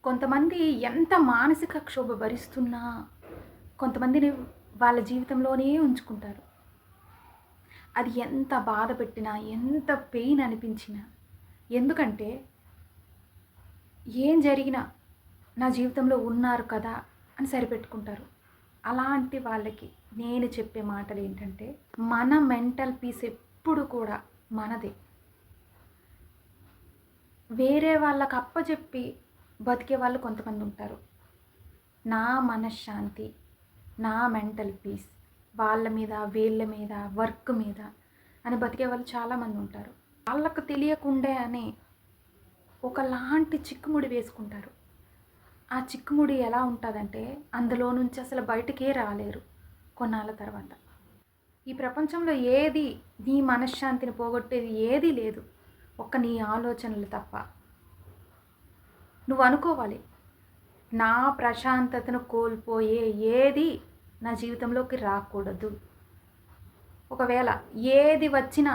కొంతమంది ఎంత మానసిక క్షోభ భరిస్తున్నా, కొంతమందిని వాళ్ళ జీవితంలోనే ఉంచుకుంటారు. అది ఎంత బాధ పెట్టినా, ఎంత పెయిన్ అనిపించినా. ఎందుకంటే, ఏం జరిగినా నా జీవితంలో ఉన్నారు కదా అని సరిపెట్టుకుంటారు. అలాంటి వాళ్ళకి నేను చెప్పే మాటలేంటంటే, మన మెంటల్ పీస్ ఎప్పుడు కూడా మనదే. వేరే వాళ్ళకి అప్పచెప్పి బతికే వాళ్ళు కొంతమంది ఉంటారు. నా మనశ్శాంతి, నా మెంటల్ పీస్, వాళ్ళ మీద, వీళ్ళ మీద, వర్క్ మీద అని బతికే వాళ్ళు చాలామంది ఉంటారు. వాళ్ళకు తెలియకుండానే ఒకలాంటి చిక్కుముడి వేసుకుంటారు. ఆ చిక్కుముడి ఎలా ఉంటుందంటే, అందులో నుంచి అసలు బయటకే రాలేరు కొన్నాళ్ళ తర్వాత. ఈ ప్రపంచంలో ఏది నీ మనశ్శాంతిని పోగొట్టేది ఏదీ లేదు, ఒక్క నీ ఆలోచనలు తప్ప. నువ్వు అనుకోవాలి, నా ప్రశాంతతను కోల్పోయే ఏది నా జీవితంలోకి రాకూడదు. ఒకవేళ ఏది వచ్చినా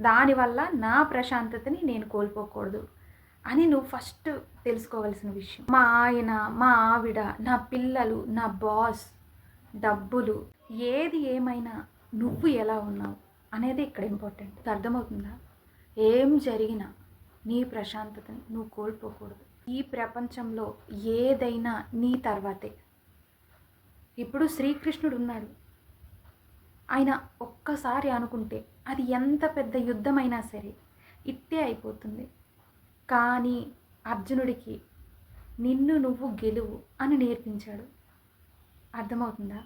దానివల్ల నా ప్రశాంతతని నేను కోల్పోకూడదు అని నువ్వు ఫస్ట్ తెలుసుకోవాల్సిన విషయం. మా ఆయన, మా ఆవిడ, నా పిల్లలు, నా బాస్, డబ్బులు, ఏది ఏమైనా నువ్వు ఎలా ఉన్నావు అనేది ఇక్కడ ఇంపార్టెంట్. అర్థమవుతుందా? ఏం జరిగినా నీ ప్రశాంతతని నువ్వు కోల్పోకూడదు. ఈ ప్రపంచంలో ఏదైనా నీ తర్వాతే. ఇప్పుడు శ్రీకృష్ణుడు ఉన్నాడు. ఆయన ఒక్కసారి అనుకుంటే అది ఎంత పెద్ద యుద్ధమైనా సరే ఇట్టే అయిపోతుంది. కానీ అర్జునుడికి నిన్ను నువ్వు గెలువు అని నేర్పించాడు. అర్థమవుతుందా?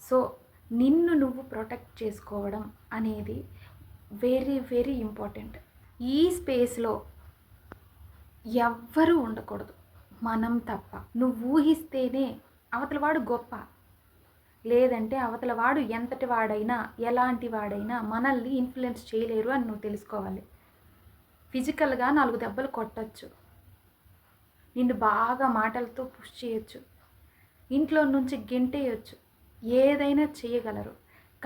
సో నిన్ను నువ్వు ప్రొటెక్ట్ చేసుకోవడం అనేది వెరీ వెరీ ఇంపార్టెంట్. ఈ స్పేస్లో ఎవ్వరూ ఉండకూడదు, మనం తప్ప. నువ్వు ఊహిస్తేనే అవతల వాడు గొప్ప, లేదంటే అవతల వాడు ఎంతటి వాడైనా, ఎలాంటి వాడైనా మనల్ని ఇన్ఫ్లుయెన్స్ చేయలేరు అని నువ్వు తెలుసుకోవాలి. ఫిజికల్గా 4 దెబ్బలు కొట్టచ్చు, నిన్ను బాగా మాటలతో పుష్ చేయొచ్చు, ఇంట్లో నుంచి గెంటేయచ్చు, ఏదైనా చేయగలరు.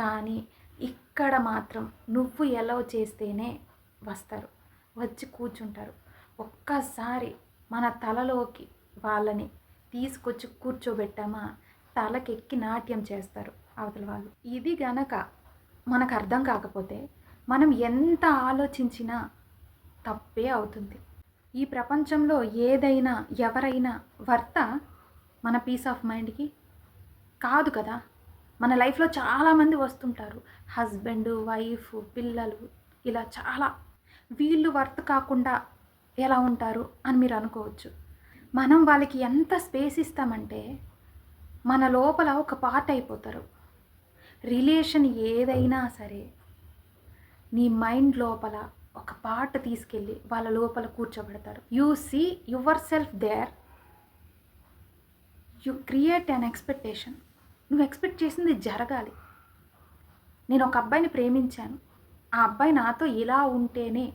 కానీ ఇక్కడ మాత్రం నువ్వు ఎలా చేస్తేనే వస్తారు, వచ్చి కూర్చుంటారు. ఒక్కసారి మన తలలోకి వాళ్ళని తీసుకొచ్చి కూర్చోబెట్టామా, తలకెక్కి నాట్యం చేస్తారు అవతల వాళ్ళు. ఇది గనక మనకు అర్థం కాకపోతే మనం ఎంత ఆలోచించినా తప్పే అవుతుంది. ఈ ప్రపంచంలో ఏదైనా, ఎవరైనా వర్త మన పీస్ ఆఫ్ మైండ్కి కాదు కదా. మన లైఫ్లో చాలామంది వస్తుంటారు, హస్బెండ్, వైఫ్, పిల్లలు, ఇలా చాలా. వీళ్ళు వర్త్ కాకుండా ఎలా ఉంటారు అని మీరు అనుకోవచ్చు. మనం వాళ్ళకి ఎంత స్పేస్ ఇస్తామంటే మన లోపల ఒక పార్ట్ అయిపోతారు. రిలేషన్ ఏదైనా సరే నీ మైండ్ లోపల ఒక పార్ట్ తీసుకెళ్ళి వాళ్ళ లోపల కూర్చోబెడతారు. You see yourself there, you create an expectation. నువ్వు ఎక్స్పెక్ట్ చేసింది జరగాలి. నేను ఒక అబ్బాయిని ప్రేమించాను, ఆ అబ్బాయి నాతో ఇలా ఉంటేనే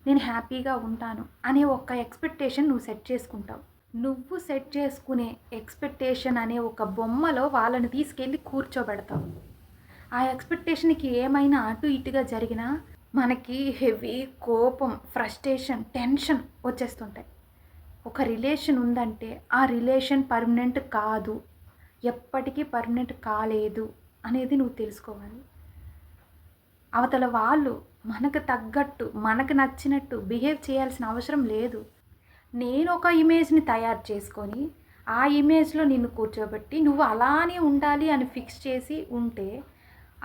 నేను హ్యాపీగా ఉంటాను అనే ఒక ఎక్స్పెక్టేషన్ నువ్వు సెట్ చేసుకుంటావు. నువ్వు సెట్ చేసుకునే ఎక్స్పెక్టేషన్ అనే ఒక బొమ్మలో వాళ్ళని తీసుకెళ్ళి కూర్చోబెడతావు. ఆ ఎక్స్పెక్టేషన్కి ఏమైనా అటు ఇటుగా జరిగినా మనకి హెవీ కోపం, ఫ్రస్ట్రేషన్, టెన్షన్ వచ్చేస్తుంటాయి. ఒక రిలేషన్ ఉందంటే ఆ రిలేషన్ పర్మనెంట్ కాదు, ఎప్పటికీ పర్మనెంట్ కాలేదు అనేది నువ్వు తెలుసుకోవాలి. అవతల వాళ్ళు మనకు తగ్గట్టు, మనకు నచ్చినట్టు బిహేవ్ చేయాల్సిన అవసరం లేదు. నేను ఒక ఇమేజ్ని తయారు చేసుకొని ఆ ఇమేజ్లో నిన్ను కూర్చోబెట్టి నువ్వు అలానే ఉండాలి అని ఫిక్స్ చేసి ఉంటే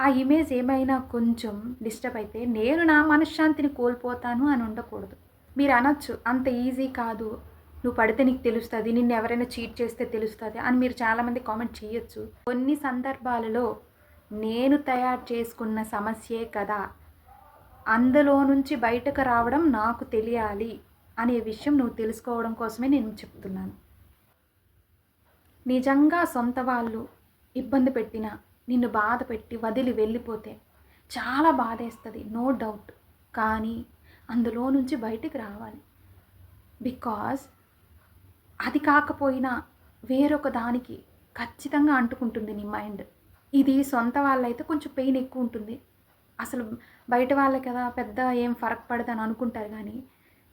ఆ ఇమేజ్ ఏమైనా కొంచెం డిస్టర్బ్ అయితే నేను నా మనశ్శాంతిని కోల్పోతాను అని ఉండకూడదు. మీరు అనొచ్చు, అంత ఈజీ కాదు, నువ్వు పడితే నీకు తెలుస్తుంది, నిన్ను ఎవరైనా చీట్ చేస్తే తెలుస్తుంది అని మీరు చాలామంది కామెంట్ చేయొచ్చు. కొన్ని సందర్భాలలో నేను తయారు చేసుకున్న సమస్యే కదా, అందులో నుంచి బయటకు రావడం నాకు తెలియాలి అనే విషయం నువ్వు తెలుసుకోవడం కోసమే నేను చెప్తున్నాను. నిజంగా సొంత వాళ్ళు ఇబ్బంది పెట్టినా, నిన్ను బాధ పెట్టి వదిలి వెళ్ళిపోతే చాలా బాధేస్తుంది, నో డౌట్. కానీ అందులో నుంచి బయటికి రావాలి. బికాజ్ అది కాకపోయినా వేరొక దానికి ఖచ్చితంగా అంటుకుంటుంది నీ మైండ్. ఇది సొంత వాళ్ళైతే కొంచెం పెయిన్ ఎక్కువ ఉంటుంది, అసలు బయట వాళ్ళే కదా పెద్ద ఏం ఫరక్ పడదని అనుకుంటారు. కానీ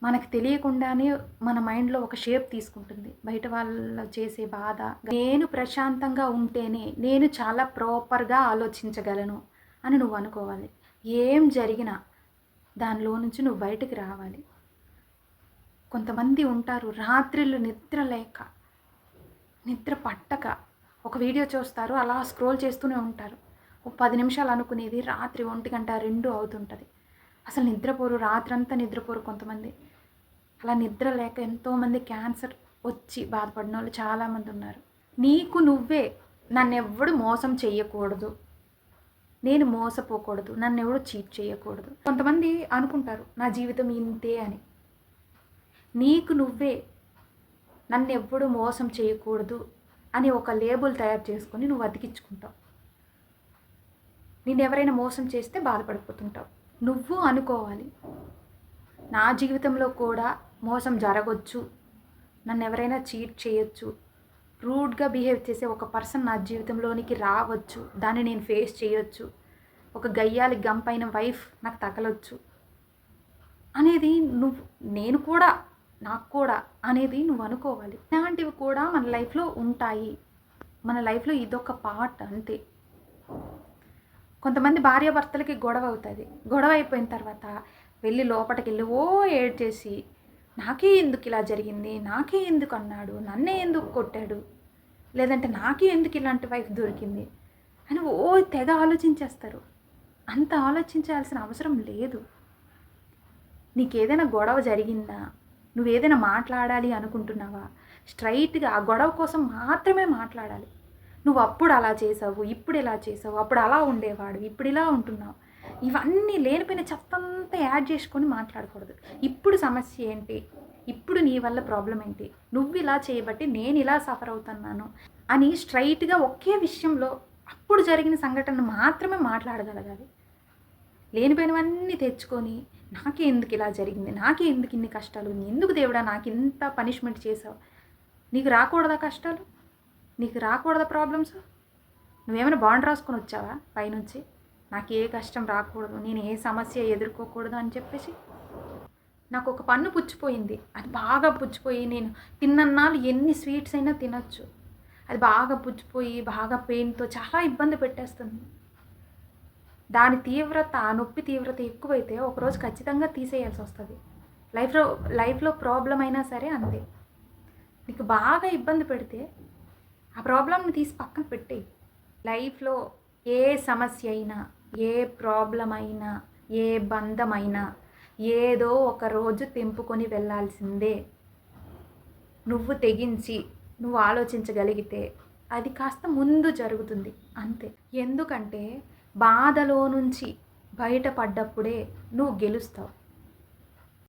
మనకు తెలియకుండానే మన మైండ్లో ఒక షేప్ తీసుకుంటుంది. బయట వాళ్ళు చేసే బాధ. నేను ప్రశాంతంగా ఉంటేనే నేను చాలా ప్రాపర్గా ఆలోచించగలను అని నువ్వు అనుకోవాలి. ఏం జరిగినా దానిలో నుంచి నువ్వు బయటికి రావాలి. కొంతమంది ఉంటారు రాత్రిళ్ళు నిద్ర లేక, నిద్ర పట్టక ఒక వీడియో చూస్తారు, అలా స్క్రోల్ చేస్తూనే ఉంటారు. ఒక 10 నిమిషాలు అనుకునేది రాత్రి 1 గంట 2 అవుతుంటుంది. అసలు నిద్రపోరు, రాత్రంతా నిద్రపోరు కొంతమంది. అలా నిద్ర లేక ఎంతోమంది క్యాన్సర్ వచ్చి బాధపడిన వాళ్ళు చాలామంది ఉన్నారు. నీకు నువ్వే నన్నెవ్వడు మోసం చెయ్యకూడదు, నేను మోసపోకూడదు, నన్నెవడు చీట్ చేయకూడదు. కొంతమంది అనుకుంటారు నా జీవితం ఇంతే అని. నీకు నువ్వే నన్నెవ్వడు మోసం చేయకూడదు అని ఒక లేబుల్ తయారు చేసుకొని నువ్వు అతికించుకుంటావు. నేను ఎవరైనా మోసం చేస్తే బాధపడిపోతుంటావు. నువ్వు అనుకోవాలి నా జీవితంలో కూడా మోసం జరగవచ్చు, నన్ను ఎవరైనా చీట్ చేయొచ్చు, రూడ్గా బిహేవ్ చేసే ఒక పర్సన్ నా జీవితంలోనికి రావచ్చు, దాన్ని నేను ఫేస్ చేయొచ్చు, ఒక గయ్యాలి గంపైన వైఫ్ నాకు తగలొచ్చు అనేది నువ్వు, నేను కూడా, నాకు కూడా అనేది నువ్వు అనుకోవాలి. ఇలాంటివి కూడా మన లైఫ్లో ఉంటాయి. మన లైఫ్లో ఇదొక పార్ట్ అంతే. కొంతమంది భార్యాభర్తలకి గొడవ అవుతుంది. గొడవ అయిపోయిన తర్వాత వెళ్ళి లోపలికి వెళ్ళి ఏడ్ చేసి నాకే ఎందుకు ఇలా జరిగింది, నాకే ఎందుకు అన్నాడు, నన్నే ఎందుకు కొట్టాడు, లేదంటే నాకే ఎందుకు ఇలాంటి వైఫ్ దొరికింది అని తెగ ఆలోచించేస్తారు. అంత ఆలోచించాల్సిన అవసరం లేదు. నీకేదైనా గొడవ జరిగిందా, నువ్వేదైనా మాట్లాడాలి అనుకుంటున్నావా, స్ట్రైట్గా ఆ గొడవ కోసం మాత్రమే మాట్లాడాలి. నువ్వు అప్పుడు అలా చేసావు, ఇప్పుడు ఇలా చేసావు, అప్పుడు అలా ఉండేవాడు, ఇప్పుడు ఇలా ఉంటున్నావు, ఇవన్నీ లేనిపోయిన చెత్తంతా యాడ్ చేసుకొని మాట్లాడకూడదు. ఇప్పుడు సమస్య ఏంటి, ఇప్పుడు నీ వల్ల ప్రాబ్లం ఏంటి, నువ్వు ఇలా చేయబట్టి నేను ఇలా సఫర్ అవుతున్నాను అని స్ట్రైట్గా ఒకే విషయంలో అప్పుడు జరిగిన సంఘటన మాత్రమే మాట్లాడగలగాలి. లేనిపోయినవన్నీ తెచ్చుకొని నాకే ఎందుకు ఇలా జరిగింది, నాకే ఎందుకు ఇన్ని కష్టాలు, ఎందుకు దేవుడా నాకు ఇంత పనిష్మెంట్ చేసావు, నీకు రాకూడదా కష్టాలు, నీకు రాకూడదా ప్రాబ్లమ్స్, నువ్వేమైనా బాండ్ రాసుకొని వచ్చావా పైనుంచి నాకు ఏ కష్టం రాకూడదు, నేను ఏ సమస్య ఎదుర్కోకూడదు అని చెప్పేసి. నాకు ఒక పన్ను పుచ్చిపోయింది, అది బాగా పుచ్చిపోయి నేను తిన్నన్నాళ్ళు ఎన్ని స్వీట్స్ అయినా తినచ్చు, అది బాగా పుచ్చిపోయి బాగా పెయిన్తో చాలా ఇబ్బంది పెట్టేస్తుంది. దాని తీవ్రత, ఆ నొప్పి తీవ్రత ఎక్కువైతే ఒకరోజు ఖచ్చితంగా తీసేయాల్సి వస్తుంది. లైఫ్లో ప్రాబ్లం అయినా సరే అంతే. నీకు బాగా ఇబ్బంది పెడితే ఆ ప్రాబ్లంని తీసి పక్కన పెట్టేయి. లైఫ్లో ఏ సమస్య అయినా, ఏ ప్రాబ్లం అయినా, ఏ బంధమైనా ఏదో ఒక రోజు తెంపుకొని వెళ్ళాల్సిందే. నువ్వు తెగించి నువ్వు ఆలోచించగలిగితే అది కాస్త ముందు జరుగుతుంది అంతే. ఎందుకంటే బాధలో నుంచి బయటపడ్డప్పుడే నువ్వు గెలుస్తావు.